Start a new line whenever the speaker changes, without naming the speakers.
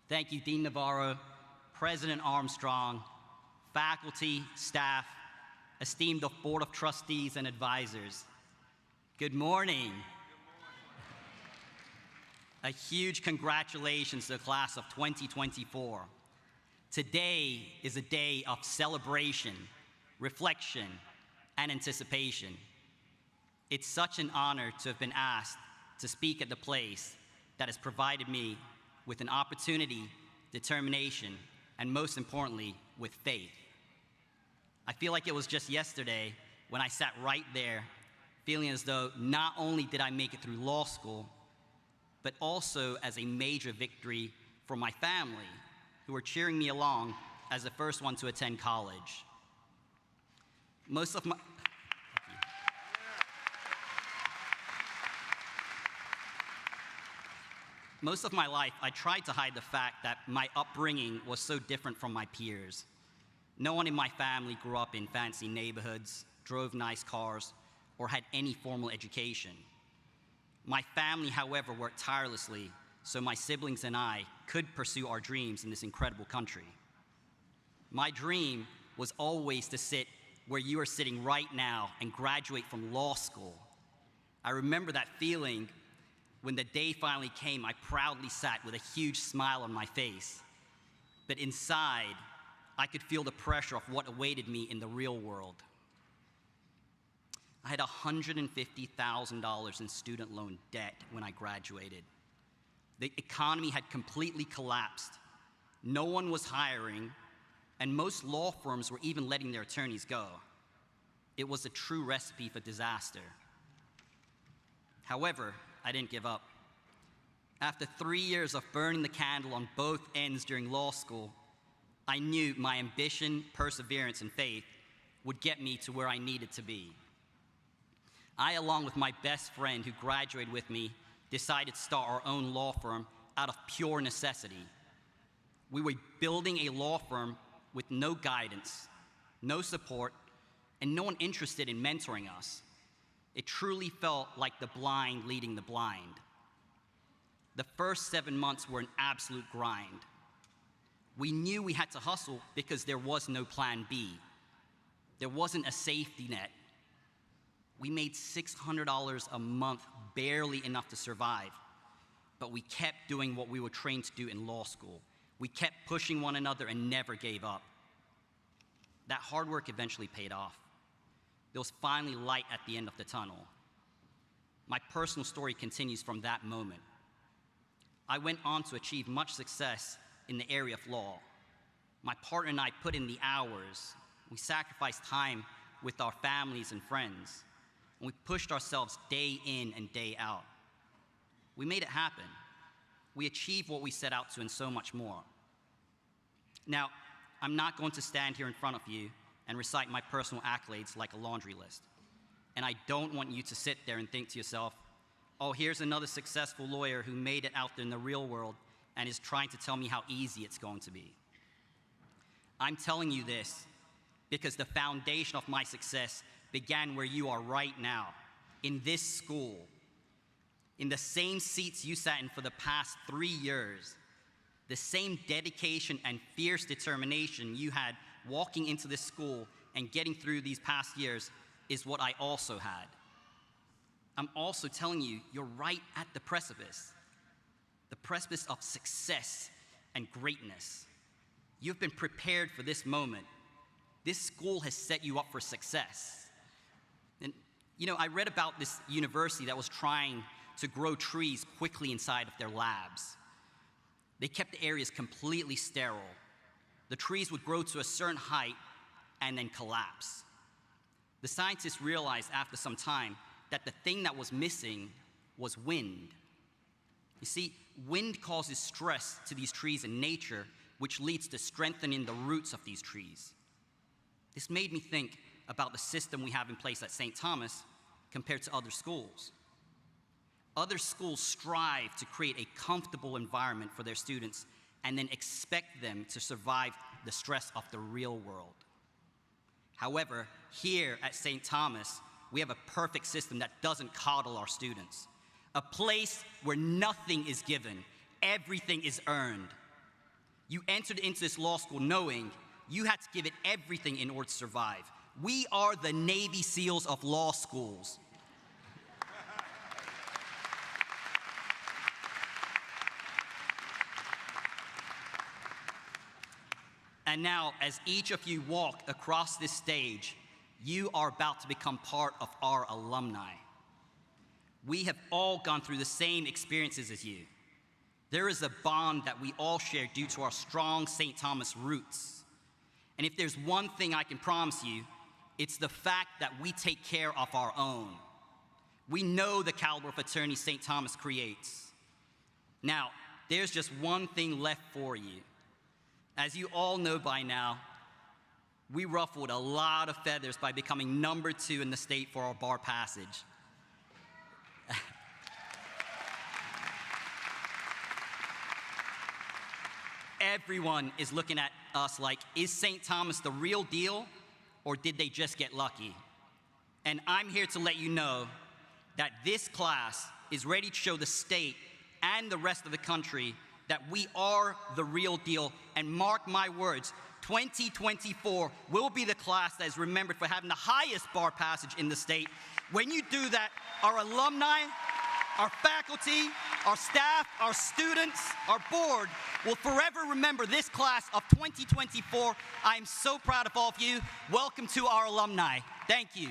Thank you, Dean Navarro, President Armstrong, faculty, staff, esteemed Board of Trustees and advisors. Good morning. A huge congratulations to the class of 2024. Today is a day of celebration, reflection, and anticipation. It's such an honor to have been asked to speak at the place that has provided me with an opportunity, determination, and most importantly, with faith. I feel like it was just yesterday when I sat right there, feeling as though not only did I make it through law school, but also as a major victory for my family, who were cheering me along as the first one to attend college. Most of my life, I tried to hide the fact that my upbringing was so different from my peers. No one in my family grew up in fancy neighborhoods, drove nice cars, or had any formal education. My family, however, worked tirelessly so my siblings and I could pursue our dreams in this incredible country. My dream was always to sit where you are sitting right now and graduate from law school. I remember that feeling when the day finally came. I proudly sat with a huge smile on my face. But inside, I could feel the pressure of what awaited me in the real world. I had $150,000 in student loan debt when I graduated. The economy had completely collapsed. No one was hiring, and most law firms were even letting their attorneys go. It was a true recipe for disaster. However, I didn't give up. After 3 years of burning the candle on both ends during law school, I knew my ambition, perseverance, and faith would get me to where I needed to be. I, along with my best friend who graduated with me, decided to start our own law firm out of pure necessity. We were building a law firm with no guidance, no support, and no one interested in mentoring us. It truly felt like the blind leading the blind. The first 7 months were an absolute grind. We knew we had to hustle because there was no plan B. There wasn't a safety net. We made $600 a month, barely enough to survive, but we kept doing what we were trained to do in law school. We kept pushing one another and never gave up. That hard work eventually paid off. There was finally light at the end of the tunnel. My personal story continues from that moment. I went on to achieve much success in the area of law. My partner and I put in the hours. We sacrificed time with our families and friends. And we pushed ourselves day in and day out. We made it happen. We achieved what we set out to and so much more. Now, I'm not going to stand here in front of you and recite my personal accolades like a laundry list. And I don't want you to sit there and think to yourself, oh, here's another successful lawyer who made it out there in the real world and is trying to tell me how easy it's going to be. I'm telling you this because the foundation of my success began where you are right now, in this school, in the same seats you sat in for the past 3 years. The same dedication and fierce determination you had walking into this school and getting through these past years is what I also had. I'm also telling you, you're right at the precipice of success and greatness. You've been prepared for this moment. This school has set you up for success. And, I read about this university that was trying to grow trees quickly inside of their labs. They kept the areas completely sterile. The trees would grow to a certain height and then collapse. The scientists realized after some time that the thing that was missing was wind. You see, wind causes stress to these trees in nature, which leads to strengthening the roots of these trees. This made me think about the system we have in place at St. Thomas compared to other schools. Other schools strive to create a comfortable environment for their students and then expect them to survive the stress of the real world. However, here at St. Thomas, we have a perfect system that doesn't coddle our students. A place where nothing is given, everything is earned. You entered into this law school knowing you had to give it everything in order to survive. We are the Navy SEALs of law schools. And now, as each of you walk across this stage, you are about to become part of our alumni. We have all gone through the same experiences as you. There is a bond that we all share due to our strong St. Thomas roots. And if there's one thing I can promise you, it's the fact that we take care of our own. We know the caliber of fraternity St. Thomas creates. Now, there's just one thing left for you. As you all know by now, we ruffled a lot of feathers by becoming number 2 in the state for our bar passage. Everyone is looking at us like, is St. Thomas the real deal, or did they just get lucky? And I'm here to let you know that this class is ready to show the state and the rest of the country that we are the real deal. And mark my words, 2024 will be the class that is remembered for having the highest bar passage in the state. When you do that, our alumni, our faculty, our staff, our students, our board will forever remember this class of 2024. I am so proud of all of you. Welcome to our alumni. Thank you.